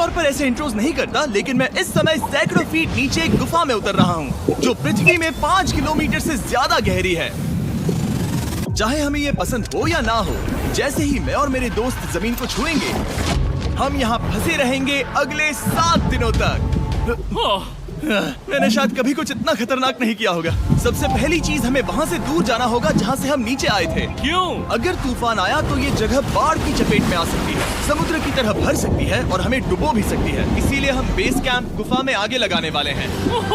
आमतौर पर ऐसे इंट्रोज नहीं करता, लेकिन मैं इस समय सैकड़ों फीट नीचे एक गुफा में उतर रहा हूँ जो पृथ्वी में 5 किलोमीटर से ज्यादा गहरी है। चाहे हमें ये पसंद हो या ना हो, जैसे ही मैं और मेरे दोस्त जमीन को छुएंगे, हम यहाँ फंसे रहेंगे अगले 7 दिनों तक। मैंने शायद कभी कुछ इतना खतरनाक नहीं किया होगा। सबसे पहली चीज, हमें वहाँ से दूर जाना होगा जहाँ से हम नीचे आए थे। क्यों? अगर तूफान आया तो ये जगह बाढ़ की चपेट में आ सकती है, समुद्र की तरह भर सकती है और हमें डुबो भी सकती है। इसीलिए हम बेस कैंप गुफा में आगे लगाने वाले हैं।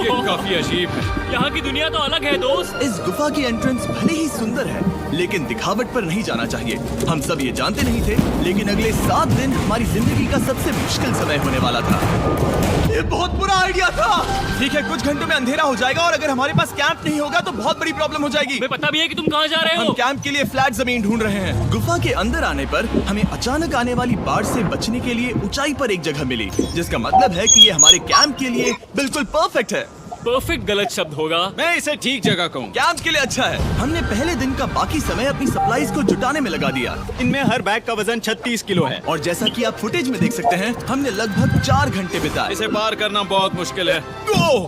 ये काफी अजीब है। यहाँ की दुनिया तो अलग है दोस्त। इस गुफा की एंट्रेंस भले ही सुंदर है, लेकिन दिखावट पर नहीं जाना चाहिए। हम सब ये जानते नहीं थे, लेकिन अगले 7 दिन हमारी जिंदगी का सबसे मुश्किल समय होने वाला था। ये बहुत बुरा आइडिया था। ठीक है, कुछ घंटों में अंधेरा हो जाएगा और अगर हमारे पास कैंप नहीं होगा तो बहुत बड़ी प्रॉब्लम हो जाएगी। हमें पता भी है कि तुम कहाँ जा रहे हम हो। कैंप के लिए फ्लैट जमीन ढूंढ रहे हैं। गुफा के अंदर आने पर हमें अचानक आने वाली बाढ़ से बचने के लिए ऊंचाई पर एक जगह मिली, जिसका मतलब है कि ये हमारे कैंप के लिए बिल्कुल परफेक्ट है। परफेक्ट गलत शब्द होगा। मैं इसे ठीक जगह कहूँ। कैंप के लिए अच्छा है। हमने पहले दिन का बाकी समय अपनी सप्लाईज को जुटाने में लगा दिया। इनमें हर बैग का वजन 36 किलो है। और जैसा कि आप फुटेज में देख सकते हैं, हमने लगभग 4 घंटे बिताए। इसे पार करना बहुत मुश्किल है।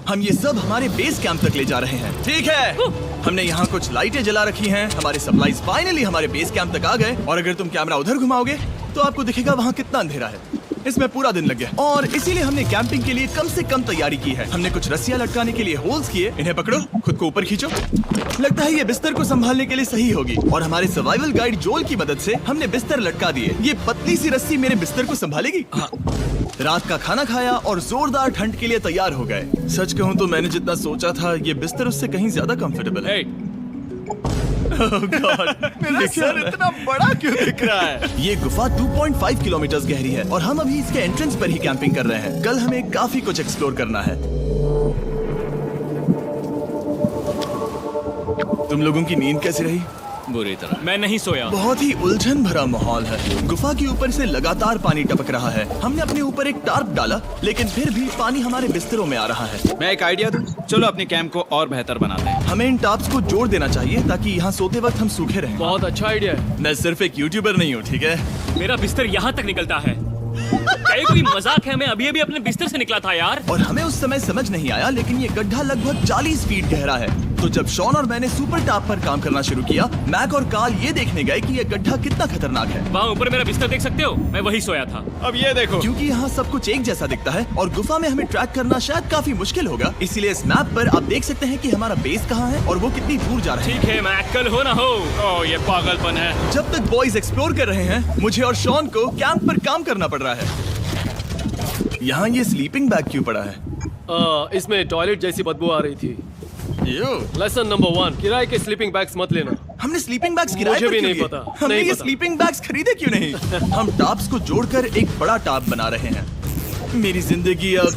हम ये सब हमारे बेस कैंप तक ले जा रहे हैं। ठीक है, हमने यहाँ कुछ लाइटें जला रखी हैं। हमारे सप्लाईज फाइनली हमारे बेस कैंप तक आ गए। और अगर तुम कैमरा उधर घुमाओगे तो आपको दिखेगा वहाँ कितना अंधेरा है। इसमें पूरा दिन लग गया और इसीलिए हमने कैंपिंग के लिए कम से कम तैयारी की है। हमने कुछ रस्सियां लटकाने के लिए होल्स किए। इन्हें पकड़ो, खुद को ऊपर खींचो। लगता है ये बिस्तर को संभालने के लिए सही होगी। और हमारे सर्वाइवल गाइड जोल की मदद से हमने बिस्तर लटका दिए। ये पतली सी रस्सी मेरे बिस्तर को संभालेगी। रात का खाना खाया और जोरदार ठंड के लिए तैयार हो गए। सच कहूँ तो मैंने जितना सोचा था, ये बिस्तर उससे कहीं ज्यादा कंफर्टेबल है। Oh God, मेरा सर इतना बड़ा क्यों दिख रहा है? ये गुफा 2.5 किलोमीटर गहरी है और हम अभी इसके एंट्रेंस पर ही कैंपिंग कर रहे हैं। कल हमें काफी कुछ एक्सप्लोर करना है। तुम लोगों की नींद कैसी रही? बुरी तरह। मैं नहीं सोया। बहुत ही उलझन भरा माहौल है। गुफा के ऊपर से लगातार पानी टपक रहा है। हमने अपने ऊपर एक टार्प डाला, लेकिन फिर भी पानी हमारे बिस्तरों में आ रहा है। मैं एक आइडिया दूं? चलो अपने कैंप को और बेहतर बनाते हैं। हमें इन टार्प्स को जोड़ देना चाहिए ताकि यहाँ सोते वक्त हम सूखे रहें। बहुत अच्छा आइडिया है। मैं सिर्फ एक यूट्यूबर नहीं हूँ, ठीक है? मेरा बिस्तर यहाँ तक निकलता है। क्या कोई मजाक है? मैं अभी अभी अपने बिस्तर से निकला था यार। और हमें उस समय समझ नहीं आया, लेकिन ये गड्ढा लगभग 40 फीट गहरा है। तो जब शॉन और मैंने सुपर टाप पर काम करना शुरू किया, मैक और कार्ल ये देखने गए कि ये गड्ढा कितना खतरनाक है। वहाँ ऊपर मेरा बिस्तर देख सकते हो? मैं वही सोया था। अब ये देखो, क्योंकि यहाँ सब कुछ एक जैसा दिखता है और गुफा में हमें ट्रैक करना शायद काफी मुश्किल होगा, इसीलिए इस मैप पर आप देख सकते हैं कि हमारा बेस कहाँ है और वो कितनी दूर जा रहा है। ठीक है, मैं कल हो ना हो। ओह ये पागलपन है। जब तक बॉयज एक्सप्लोर कर रहे हैं, मुझे और शॉन को कैंप पर काम करना पड़ रहा है। यहाँ ये स्लीपिंग बैग क्यों पड़ा है? इसमें टॉयलेट जैसी बदबू आ रही थी। लेसन नंबर 1, किराए के स्लीपिंग बैग्स मत लेना। हमने स्लीपिंग बैग्स किराए मुझे पर भी क्यों नहीं लिए? पता, हमने नहीं ये पता। स्लीपिंग बैग्स खरीदे क्यों नहीं? हम टाप्स को जोड़कर एक बड़ा टाप बना रहे हैं। मेरी जिंदगी अब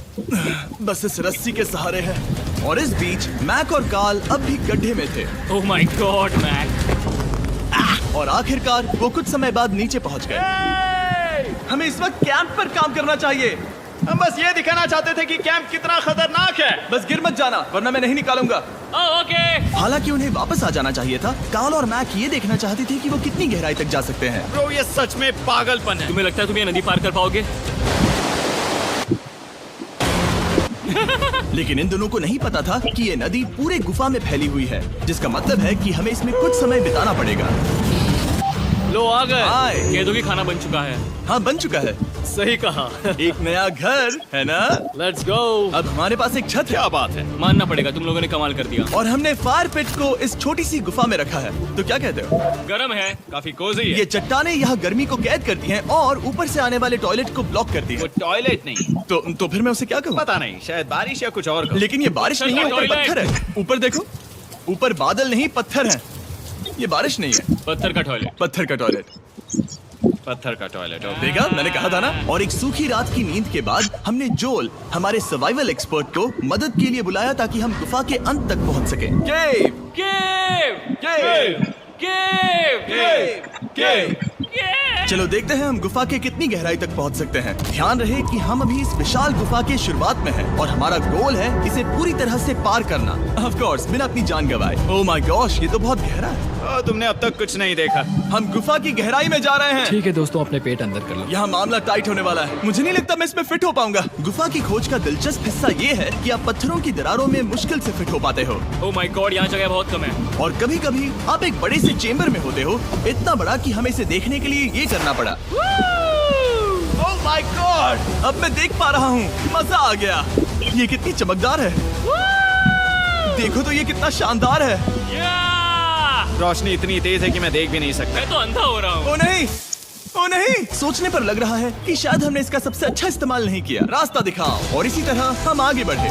बस इस रस्सी के सहारे है। और इस बीच मैक और कार्ल अब भी गड्ढे में थे। Oh my god Mac. और आखिरकार वो कुछ समय बाद नीचे पहुंच गए। हमें इस वक्त कैंप पर काम करना चाहिए। हम बस ये दिखाना चाहते थे कि कैंप कितना खतरनाक है। बस गिर मत जाना, वरना मैं नहीं निकालूंगा। ओके। हालांकि उन्हें वापस आ जाना चाहिए था। कार्ल और मैक ये देखना चाहते थे कि वो कितनी गहराई तक जा सकते हैं। ब्रो ये सच में पागलपन है। तुम्हें लगता है तुम ये नदी पार कर पाओगे? लेकिन इन दोनों को नहीं पता था कि ये नदी पूरे गुफा में फैली हुई है, जिसका मतलब है कि हमें इसमें कुछ समय बिताना पड़ेगा। लो आ गए। आए। कह दो कि खाना बन चुका है। हाँ, बन चुका है। सही कहा। एक नया घर है ना? Let's go. अब हमारे पास एक छत है। क्या बात है। मानना पड़ेगा, तुम लोगों ने कमाल कर दिया। और हमने फायर पिट को इस छोटी सी गुफा में रखा है। तो क्या कहते हो? गरम है, काफी कोजी है। ये चट्टानें यहाँ गर्मी को कैद करती हैं और ऊपर से आने वाले टॉयलेट को ब्लॉक करती वो हैं। टॉयलेट नहीं, तो फिर मैं उसे क्या कहूँ? पता नहीं, शायद बारिश या कुछ और कहो। लेकिन ये बारिश नहीं है, ऊपर टॉयलेट। पत्थर है। ऊपर देखो, ऊपर बादल नहीं पत्थर है। ये बारिश नहीं है, पत्थर का टॉयलेट। पत्थर का टॉयलेट। पत्थर का टॉयलेट। देखा, मैंने कहा था ना। और एक सूखी रात की नींद के बाद हमने जोल, हमारे सर्वाइवल एक्सपर्ट को मदद के लिए बुलाया ताकि हम गुफा के अंत तक पहुंच सके। केव, केव, केव, केव, केव, केव। केव। चलो देखते हैं हम गुफा के कितनी गहराई तक पहुंच सकते हैं। ध्यान रहे कि हम अभी इस विशाल गुफा के शुरुआत में हैं और हमारा गोल है इसे पूरी तरह से पार करना। ऑफ कोर्स, बिना अपनी जान गंवाए। ओह माय गॉश, ये तो बहुत गहरा है। तुमने अब तक कुछ नहीं देखा। हम गुफा की गहराई में जा रहे हैं। ठीक है दोस्तों, अपने पेट अंदर कर लो। यहाँ मामला टाइट होने वाला है। मुझे नहीं लगता मैं इसमें फिट हो पाऊंगा। गुफा की खोज का दिलचस्प हिस्सा ये है कि आप पत्थरों की दरारों में मुश्किल से फिट हो पाते हो, ओह माय गॉड, यहाँ जगह बहुत कम है। और कभी कभी आप एक बड़े से चेम्बर में होते हो, इतना बड़ा कि हमें इसे देखने के लिए ये करना पड़ा। ओह माय गॉड! अब मैं देख पा रहा हूँ, मजा आ गया। ये कितनी चमकदार है, देखो तो ये कितना शानदार है। या! रोशनी इतनी तेज है कि मैं देख भी नहीं सकता। मैं तो अंधा हो रहा हूँ। ओ नहीं, ओ नहीं, सोचने पर लग रहा है कि शायद हमने इसका सबसे अच्छा इस्तेमाल नहीं किया। रास्ता दिखाओ। और इसी तरह हम आगे बढ़े।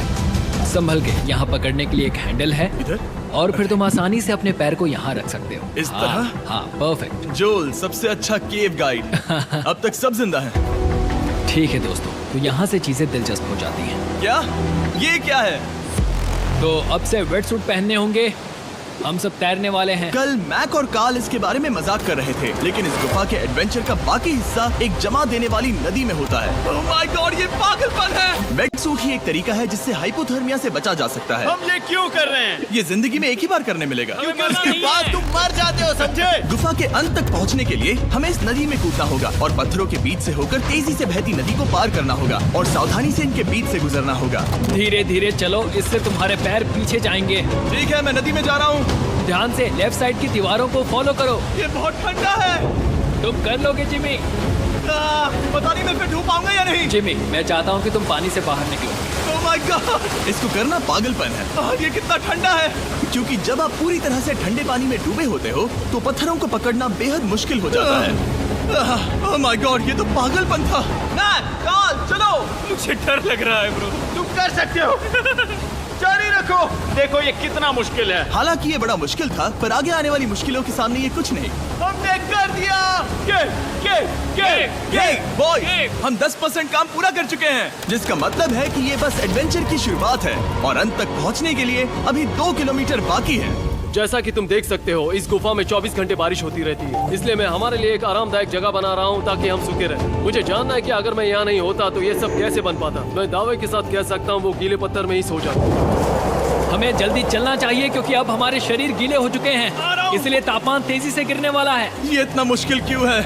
संभल के, यहाँ पकड़ने के लिए एक हैंडल है इधर? और फिर तुम आसानी से अपने पैर को यहाँ रख सकते हो। इस हाँ, तरह? हाँ, परफेक्ट। जोल सबसे अच्छा केव गाइड। अब तक सब जिंदा हैं। ठीक है दोस्तों, तो यहाँ से चीजें दिलचस्प हो जाती हैं। क्या? ये क्या है? तो अब से वेट सूट पहनने होंगे। हम सब तैरने वाले हैं। कल मैक और कार्ल इसके बारे में मजाक कर रहे थे, लेकिन इस गुफा के एडवेंचर का बाकी हिस्सा एक जमा देने वाली नदी में होता है। ओह माय गॉड, ये पागलपन है। वेट सूट ही एक तरीका है जिससे हाइपोथर्मिया से बचा जा सकता है। हम ये क्यों कर रहे हैं? ये जिंदगी में एक ही बार करने मिलेगा, क्योंकि मजा उसके नहीं बाद है। तुम मर जाते हो, समझे? गुफा के अंत तक पहुंचने के लिए हमें इस नदी में कूदना होगा और पत्थरों के बीच से होकर तेजी से बहती नदी को पार करना होगा और सावधानी से इनके बीच से गुजरना होगा। धीरे धीरे चलो, इससे तुम्हारे पैर पीछे जाएंगे। ठीक है, मैं नदी में जा रहा हूँ। ध्यान से लेफ्ट साइड की दीवारों को फॉलो करो। ये बहुत ठंडा है। तुम कर लोगे जिमी। पता नहीं मैं फिट हो पाऊंगा या नहीं। जिमी, मैं चाहता हूँ कि तुम पानी से बाहर निकलो। ओह माय गॉड, इसको करना पागलपन है। ये कितना ठंडा है। क्योंकि जब आप पूरी तरह से ठंडे पानी में डूबे होते हो तो पत्थरों को पकड़ना बेहद मुश्किल हो जाता है। ओह माय गॉड, ये तो पागलपन था। मैक, कार्ल, चलो। मुझे डर लग रहा है ब्रो। तुम कर सकते हो। जारी रखो। देखो ये कितना मुश्किल है। हालांकि ये बड़ा मुश्किल था, पर आगे आने वाली मुश्किलों के सामने ये कुछ नहीं। हमने कर दिया। बॉय, ये। हम 10% काम पूरा कर चुके हैं, जिसका मतलब है कि ये बस एडवेंचर की शुरुआत है और अंत तक पहुंचने के लिए अभी 2 किलोमीटर बाकी है। जैसा कि तुम देख सकते हो, इस गुफा में 24 घंटे बारिश होती रहती है। इसलिए मैं हमारे लिए एक आरामदायक जगह बना रहा हूँ ताकि हम सूखे रहें। मुझे जानना है कि अगर मैं यहाँ नहीं होता तो ये सब कैसे बन पाता। मैं दावे के साथ कह सकता हूँ वो गीले पत्थर में ही सो जाता। हमें जल्दी चलना चाहिए क्योंकि अब हमारे शरीर गीले हो चुके हैं, इसलिए तापमान तेजी से गिरने वाला है। ये इतना मुश्किल क्यों है?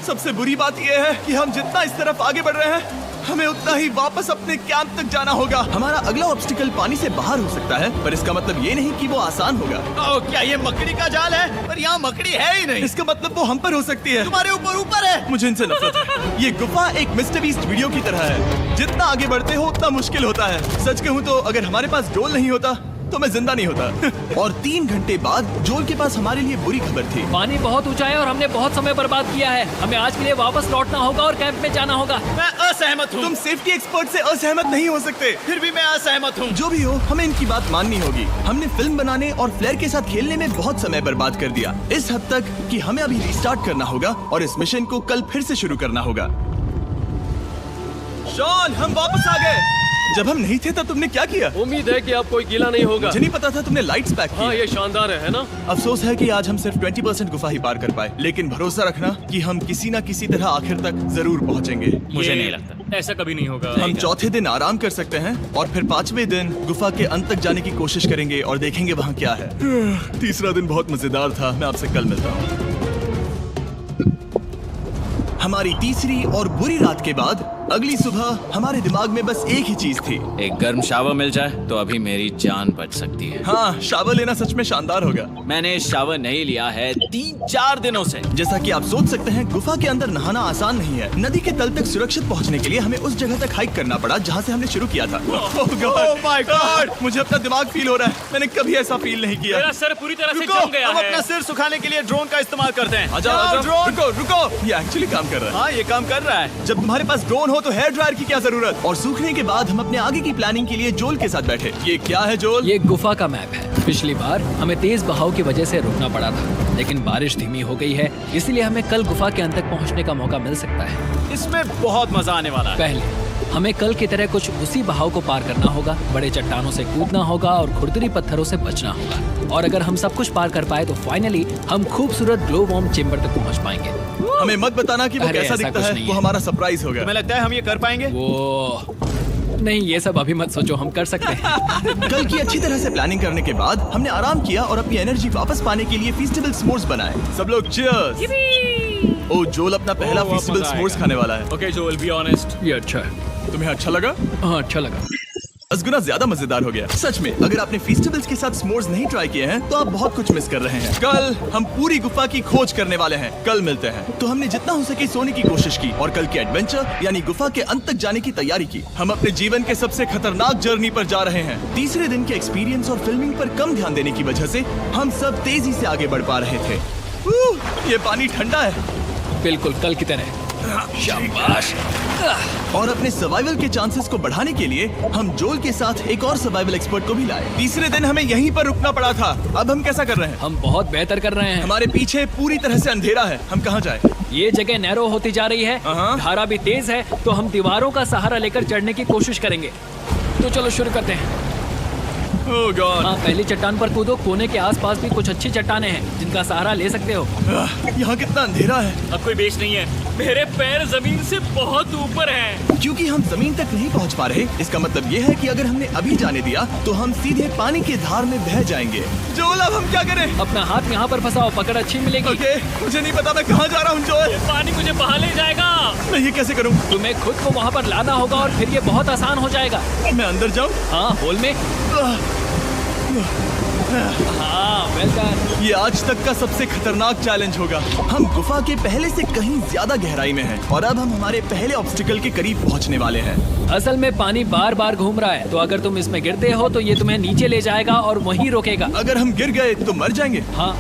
सबसे बुरी बात यह है कि हम जितना इस तरफ आगे बढ़ रहे हैं, हमें उतना ही वापस अपने कैंप तक जाना होगा। हमारा अगला ऑब्स्टिकल पानी से बाहर हो सकता है, पर इसका मतलब ये नहीं कि वो आसान होगा। ओह, क्या ये मकड़ी का जाल है? पर यहाँ मकड़ी है ही नहीं। इसका मतलब वो हम पर हो सकती है। तुम्हारे ऊपर है। मुझे इनसे नफरत है। ये गुफा एक मिस्टर बीस्ट वीडियो की तरह है। जितना आगे बढ़ते हो उतना मुश्किल होता है। सच कहूँ तो अगर हमारे पास जोल नहीं होता तो मैं जिंदा नहीं होता। और 3 घंटे बाद जोल के पास हमारे लिए बुरी खबर थी। पानी बहुत ऊंचा है और हमने बहुत समय बर्बाद किया है। हमें आज के लिए वापस लौटना होगा और कैंप में जाना होगा। मैं असहमत हूँ। तुम सेफ्टी एक्सपर्ट से असहमत नहीं हो सकते। फिर भी मैं असहमत हूँ। जो भी हो, हमें इनकी बात माननी होगी। हमने फिल्म बनाने और फ्लेयर के साथ खेलने में बहुत समय बर्बाद कर दिया, इस हद तक कि हमें अभी रिस्टार्ट करना होगा और इस मिशन को कल फिर से शुरू करना होगा। शॉन, हम वापस आ गए। जब हम नहीं थे तब तुमने क्या किया? उम्मीद है कि अब कोई गीला नहीं होगा। मुझे नहीं पता था तुमने लाइट्स पैक हाँ, की। ये शानदार है ना? अफसोस है कि आज हम सिर्फ 20% गुफा ही पार कर पाए, लेकिन भरोसा रखना कि हम किसी न किसी तरह आखिर तक जरूर पहुंचेंगे। मुझे नहीं लगता ऐसा कभी नहीं होगा। हम चौथे दिन आराम कर सकते हैं और फिर 5वें दिन गुफा के अंत तक जाने की कोशिश करेंगे और देखेंगे वहाँ क्या है। तीसरा दिन बहुत मजेदार था। मैं आपसे कल मिलता हूँ। हमारी तीसरी और बुरी रात के बाद अगली सुबह हमारे दिमाग में बस एक ही चीज थी। एक गर्म शावर मिल जाए तो अभी मेरी जान बच सकती है। हाँ, शावर लेना सच में शानदार होगा। मैंने शावर नहीं लिया है 3-4 दिनों से। जैसा कि आप सोच सकते हैं, गुफा के अंदर नहाना आसान नहीं है। नदी के तल तक सुरक्षित पहुंचने के लिए हमें उस जगह तक हाइक करना पड़ा जहाँ से हमने शुरू किया था। Oh my God! मुझे अपना दिमाग फील हो रहा है। मैंने कभी ऐसा फील नहीं किया। मेरा सर पूरी तरह से रुको, जम गया हम है। अपना सिर सुखाने के लिए ड्रोन का इस्तेमाल करते हैं। आ जाओ, ड्रोन। रुको रुको, ये एक्चुअली काम कर रहा है। हाँ, ये काम कर रहा है। जब तुम्हारे पास ड्रोन हो तो हेयर ड्रायर की क्या जरूरत। और सूखने के बाद हम अपने आगे की प्लानिंग के लिए जोल के साथ बैठे। ये क्या है जोल? ये गुफा का मैप है। पिछली बार हमें तेज बहाव की वजह से रुकना पड़ा था, लेकिन बारिश धीमी हो गई है, इसलिए हमें कल गुफा के अंत तक पहुंचने का मौका मिल सकता है। इसमें बहुत मजा आने वाला है। पहले हमें कल की तरह कुछ उसी बहाव को पार करना होगा, बड़े चट्टानों से कूदना होगा और खुरदरी पत्थरों से बचना होगा। और अगर हम सब कुछ पार कर पाए तो फाइनली हम खूबसूरत ग्लो वार्म चेम्बर तक पहुंच पाएंगे। हमें मत बताना कि वो अरे, कैसा ऐसा दिखता कुछ है। नहीं वो है। हमारा सरप्राइज होगा। तुम्हें लगता है हम ये कर पाएंगे? वो नहीं, ये सब अभी मत सोचो, हम कर सकते हैं। कल की अच्छी तरह से प्लानिंग करने के बाद हमने आराम किया और अपनी एनर्जी वापस पाने के लिए फीस्टेबल s'mores बनाए। सब लोग cheers! ओ जोल अपना पहला बहुत फीस्टेबल मजा s'mores आएगा। खाने वाला है। ओके जोल, बी ऑनेस्ट। ये अच्छा है। तुम्हें अच्छा लगा? हाँ, अच्छा लगा। 10 गुना ज्यादा मजेदार हो गया। सच में अगर आपने फेस्टिवल्स के साथ s'mores नहीं ट्राई किए हैं तो आप बहुत कुछ मिस कर रहे हैं। कल हम पूरी गुफा की खोज करने वाले हैं। कल मिलते हैं। तो हमने जितना हो सके सोने की कोशिश की और कल के एडवेंचर यानी गुफा के अंत तक जाने की तैयारी की। हम अपने जीवन के सबसे खतरनाक जर्नी पर जा रहे हैं। तीसरे दिन के एक्सपीरियंस और फिल्मिंग पर कम ध्यान देने की वजह से हम सब तेजी से आगे बढ़ पा रहे थे। ये पानी ठंडा है। बिल्कुल कल की तरह। शाबाश। और अपने सर्वाइवल के चांसेस को बढ़ाने के लिए हम जोल के साथ एक और सर्वाइवल एक्सपर्ट को भी लाए। तीसरे दिन हमें यहीं पर रुकना पड़ा था। अब हम कैसा कर रहे हैं? हम बहुत बेहतर कर रहे हैं। हमारे पीछे पूरी तरह से अंधेरा है। हम कहाँ जाए? ये जगह नैरो होती जा रही है, धारा भी तेज है, तो हम दीवारों का सहारा लेकर चढ़ने की कोशिश करेंगे। तो चलो शुरू करते हैं। Oh God! हाँ, पहली चट्टान पर कूदो। कोने के आसपास भी कुछ अच्छी चट्टानें हैं जिनका सहारा ले सकते हो। यहाँ कितना अंधेरा है। अब कोई बेस नहीं है। मेरे पैर जमीन से बहुत ऊपर हैं। क्योंकि हम जमीन तक नहीं पहुँच पा रहे, इसका मतलब ये है कि अगर हमने अभी जाने दिया तो हम सीधे पानी की धार में बह जाएंगे। जोल, अब हम क्या करें? अपना हाथ यहाँ पर फंसाओ, पकड़ अच्छी मिलेगी। ओके, मुझे नहीं पता मैं कहाँ जा रहा हूँ जोल। पानी मुझे बहा ले जाएगा। मैं ये कैसे करूँ? तुम्हें खुद को वहाँ पर लाना होगा और फिर ये बहुत आसान हो जाएगा। मैं अंदर जाऊँ? हाँ, होल में। हाँ, वेल डन। ये आज तक का सबसे खतरनाक चैलेंज होगा। हम गुफा के पहले से कहीं ज्यादा गहराई में हैं और अब हम हमारे पहले ऑब्स्टिकल के करीब पहुंचने वाले हैं। असल में पानी बार बार घूम रहा है, तो अगर तुम इसमें गिरते हो तो ये तुम्हें नीचे ले जाएगा और वहीं रोकेगा। अगर हम गिर गए तो मर जाएंगे। हाँ,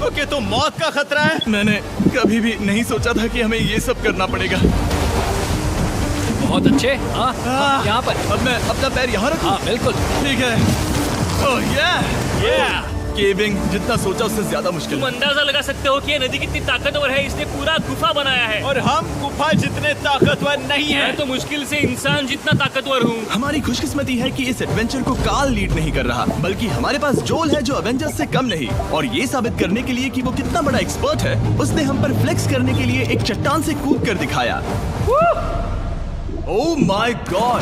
ओके, तो मौत का खतरा है। मैंने कभी भी नहीं सोचा था कि हमें ये सब करना पड़ेगा। बहुत अच्छे। हाँ, हाँ, यहाँ पर। अब मैं अपना पैर यहाँ रखूं? हाँ, बिल्कुल। ठीक है। ओह केविंग जितना सोचा उससे ज्यादा मुश्किल तुम है। अंदाजा लगा सकते हो कि ये नदी कितनी ताकतवर है। इसने पूरा गुफा बनाया है। और हम गुफा जितने ताकतवर नहीं है। मैं तो मुश्किल से इंसान जितना ताकतवर हूँ। हमारी खुशकिस्मती है कि इस एडवेंचर को काल लीड नहीं कर रहा, बल्कि हमारे पास जोल है जो अवेंजर्स से कम नहीं। और ये साबित करने के लिए कि वो कितना बड़ा एक्सपर्ट है, उसने हम पर फ्लेक्स करने के लिए एक चट्टान से कूद कर दिखाया। ओह माय गॉड,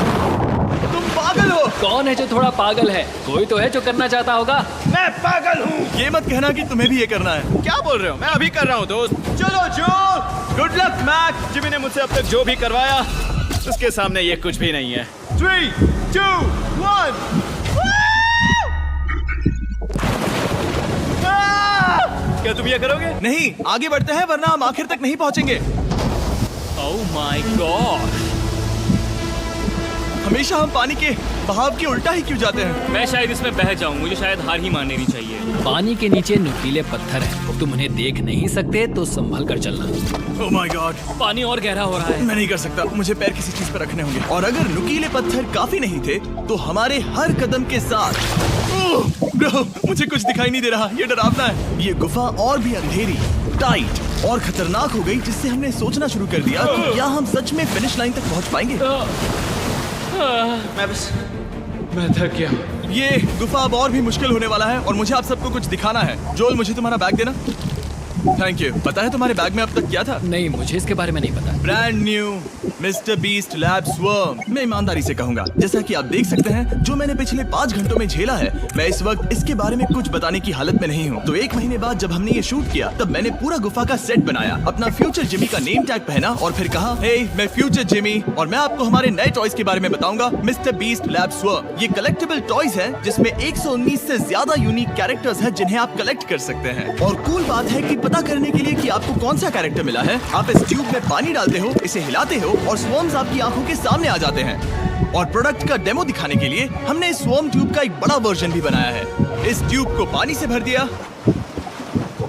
तुम पागल हो। कौन है जो थोड़ा पागल है? कोई तो है जो करना चाहता होगा। मैं पागल हूँ। ये मत कहना कि तुम्हें भी ये करना है। क्या बोल रहे हो? मैं अभी कर रहा हूँ दोस्त। चलो जो, गुड लक मैक। जिमी ने मुझसे अब तक जो भी करवाया उसके सामने ये कुछ भी नहीं है। 3, 2, 1। क्या तुम ये करोगे? नहीं, आगे बढ़ते हैं वरना हम आखिर तक नहीं पहुंचेंगे। ओह माय गॉड, हमेशा हम पानी के बहाव के उल्टा ही क्यों जाते हैं? मैं शायद इसमें बह जाऊं। मुझे शायद हार ही मान लेनी चाहिए। पानी के नीचे नुकीले पत्थर हैं। तुम उन्हें देख नहीं सकते तो संभल कर चलना। ओह माय गॉड, पानी और गहरा हो रहा है। मैं नहीं कर सकता। मुझे पैर किसी चीज पर रखने होंगे। और अगर नुकीले पत्थर काफी नहीं थे तो हमारे हर कदम के साथ ब्रो, मुझे कुछ दिखाई नहीं दे रहा। ये डरावना है। ये गुफा और भी अंधेरी, टाइट और खतरनाक हो गई, जिससे हमने सोचना शुरू कर दिया कि क्या हम सच में फिनिश लाइन तक पहुंच पाएंगे। मैं थक गया। ये गुफा अब और भी मुश्किल होने वाला है और मुझे आप सबको कुछ दिखाना है। जोल, मुझे तुम्हारा बैग देना। Thank you. पता है तुम्हारे बैग में अब तक क्या था? नहीं, मुझे इसके बारे में नहीं पता। Brand new mister beast lab swarm. मैं ईमानदारी से कहूंगा, जैसा कि आप देख सकते हैं, जो मैंने पिछले 5 घंटों में झेला है, मैं इस वक्त इसके बारे में कुछ बताने की हालत में नहीं हूँ। तो 1 महीने बाद जब हमने ये शूट किया, तब मैंने पूरा गुफा का सेट बनाया, अपना फ्यूचर जिमी का नेम टैग पहना और फिर कहा, हे मैं फ्यूचर जिमी और मैं आपको हमारे नए टॉयज के बारे में बताऊंगा, मिस्टर बीस्ट लैब स्वर्म। ये कलेक्टेबल टॉयज है जिसमें 119 से ज्यादा यूनिक कैरेक्टर्स हैं जिन्हें आप कलेक्ट कर सकते हैं। और कूल बात है कि पता करने के लिए कि आपको कौन सा कैरेक्टर मिला है, आप इस ट्यूब में पानी डालते हो, इसे हिलाते हो और स्वॉर्म्स आपकी आंखों के सामने आ जाते हैं। और प्रोडक्ट का डेमो दिखाने के लिए हमने इस स्वॉर्म ट्यूब का एक बड़ा वर्जन भी बनाया है। इस ट्यूब को पानी से भर दिया।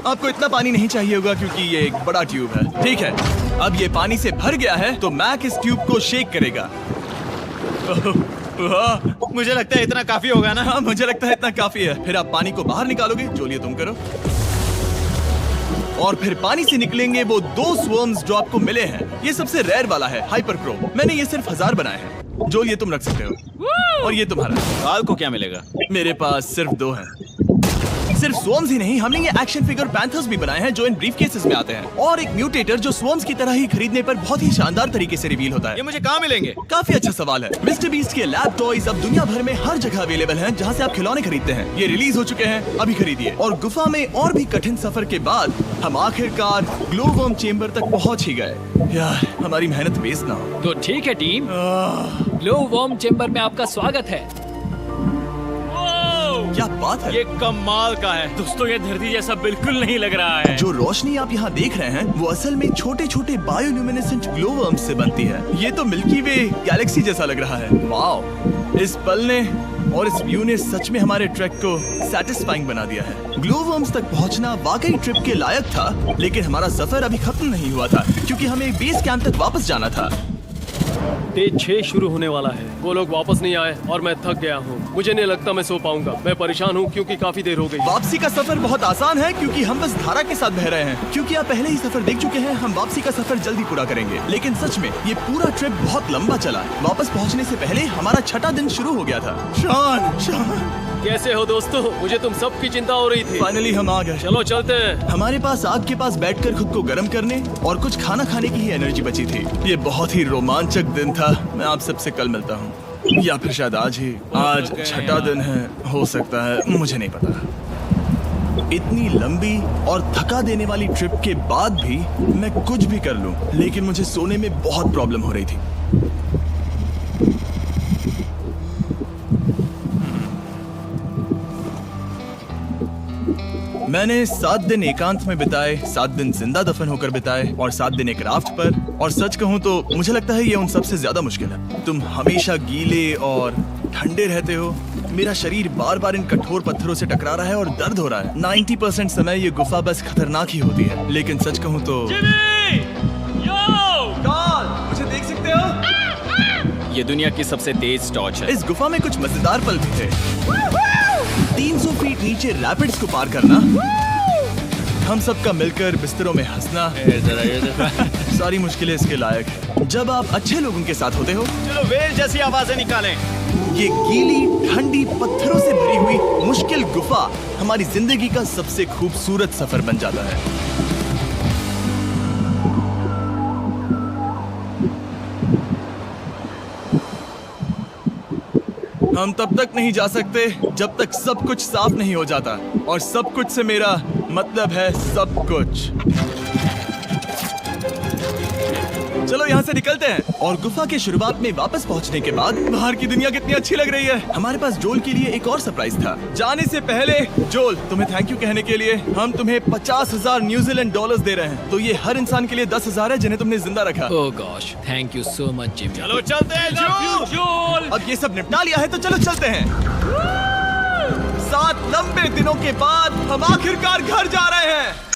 आपको इतना पानी नहीं चाहिए होगा क्योंकि ये एक बड़ा ट्यूब है। ठीक है, अब ये पानी से भर गया है तो मैक इस ट्यूब को शेक करेगा। मुझे लगता है इतना काफी होगा ना? हाँ, मुझे लगता है इतना काफी है। फिर आप पानी को बाहर निकालोगे। जोलिए, तुम करो। और फिर पानी से निकलेंगे वो 2 स्वर्म्स जो आपको मिले हैं। ये सबसे रेयर वाला है, हाइपर क्रो। मैंने ये सिर्फ 1000 बनाए हैं। जो ये तुम रख सकते हो और ये तुम्हारा। काल को क्या मिलेगा? मेरे पास सिर्फ 2 हैं। सिर्फ स्वॉर्म्स ही नहीं, हमने ये एक्शन फिगर पैंथर्स भी बनाए हैं जो इन ब्रीफ केसेस में आते हैं, और एक म्यूटेटर जो स्वॉर्म्स की तरह ही खरीदने पर बहुत ही शानदार तरीके से रिवील होता ये है। मुझे कहाँ मिलेंगे? काफी अच्छा सवाल है। मिस्टर बीस्ट के लैब टॉयज अब दुनिया भर में हर जगह अवेलेबल हैं जहां से आप खिलौने खरीदते हैं। ये रिलीज हो चुके हैं, अभी खरीदिए। और गुफा में और भी कठिन सफर के बाद हम आखिरकार ग्लो वर्म चेम्बर तक पहुंच ही गए। यार, हमारी मेहनत वेस्ट ना हो। तो ठीक है टीम, ग्लो वर्म चेम्बर में आपका स्वागत है। क्या बात है! ये कमाल का है। दोस्तों ये धरती जैसा बिल्कुल नहीं लग रहा है। जो रोशनी आप यहाँ देख रहे हैं वो असल में छोटे छोटे बायोल्यूमिनेसेंट ग्लो वर्म्स से बनती है। ये तो मिल्की वे गैलेक्सी जैसा लग रहा है। वाओ! इस पल ने और इस व्यू ने सच में हमारे ट्रैक को सैटिस्फाइंग बना दिया है। ग्लो वर्म्स तक पहुंचना वाकई ट्रिप के लायक था, लेकिन हमारा सफर अभी खत्म नहीं हुआ था क्योंकि हमें बेस कैंप तक वापस जाना था। डे 6 शुरू होने वाला है। वो लोग वापस नहीं आए और मैं थक गया हूँ। मुझे नहीं लगता मैं सो पाऊंगा। मैं परेशान हूँ क्योंकि काफी देर हो गई। वापसी का सफर बहुत आसान है क्योंकि हम बस धारा के साथ बह रहे हैं। क्योंकि आप पहले ही सफर देख चुके हैं, हम वापसी का सफर जल्दी पूरा करेंगे। लेकिन सच में ये पूरा ट्रिप बहुत लंबा चला। वापस पहुंचने से पहले हमारा छठा दिन शुरू हो गया था। शान, कैसे हो दोस्तों? मुझे तुम सबकी चिंता हो रही थी। फाइनली हम आ गए। चलो चलते हैं। हमारे पास आग के पास बैठकर खुद को गर्म करने और कुछ खाना खाने की ही एनर्जी बची थी। ये बहुत ही रोमांचक दिन था। मैं आप सबसे कल मिलता हूँ, या फिर शायद आज ही। आज छठा दिन है, हो सकता है, मुझे नहीं पता। इतनी लंबी और थका देने वाली ट्रिप के बाद भी मैं कुछ भी कर लूं, लेकिन मुझे सोने में बहुत प्रॉब्लम हो रही थी। मैंने 7 दिन एकांत में बिताए, 7 दिन जिंदा दफन होकर बिताए और 7 दिन एक राफ्ट पर। और सच कहूँ तो मुझे लगता है ये उन सबसे ज्यादा मुश्किल है। तुम हमेशा गीले और ठंडे रहते हो। मेरा शरीर बार बार इन कठोर पत्थरों से टकरा रहा है और दर्द हो रहा है। 90% समय ये गुफा बस खतरनाक ही होती है। लेकिन सच कहूँ तो मुझे देख सकते हो? ये दुनिया की सबसे तेज टॉर्च है। इस गुफा में कुछ मजेदार पल भी थे। 300 फीट नीचे रैपिड्स को पार करना, हम सबका मिलकर बिस्तरों में हंसना, सारी मुश्किलें इसके लायक है। जब आप अच्छे लोगों के साथ होते हो, चलो वेल जैसी आवाजें निकालें। ये गीली ठंडी पत्थरों से भरी हुई मुश्किल गुफा हमारी जिंदगी का सबसे खूबसूरत सफर बन जाता है। हम तब तक नहीं जा सकते जब तक सब कुछ साफ नहीं हो जाता, और सब कुछ से मेरा मतलब है सब कुछ। चलो यहाँ से निकलते हैं। और गुफा के शुरुआत में वापस पहुँचने के बाद बाहर की दुनिया कितनी अच्छी लग रही है। हमारे पास जोल के लिए एक और सरप्राइज था। जाने से पहले जोल, तुम्हें थैंक यू कहने के लिए हम तुम्हें 50,000 न्यूजीलैंड डॉलर्स दे रहे हैं। तो ये हर इंसान के लिए 10,000 है जिन्हें तुमने जिंदा रखा। Oh gosh, thank you so much Jimmy. चलो चलते हैं जोल। अब ये सब निपटा लिया है तो चलो चलते हैं। 7 लंबे दिनों के बाद हम आखिरकार घर जा रहे हैं।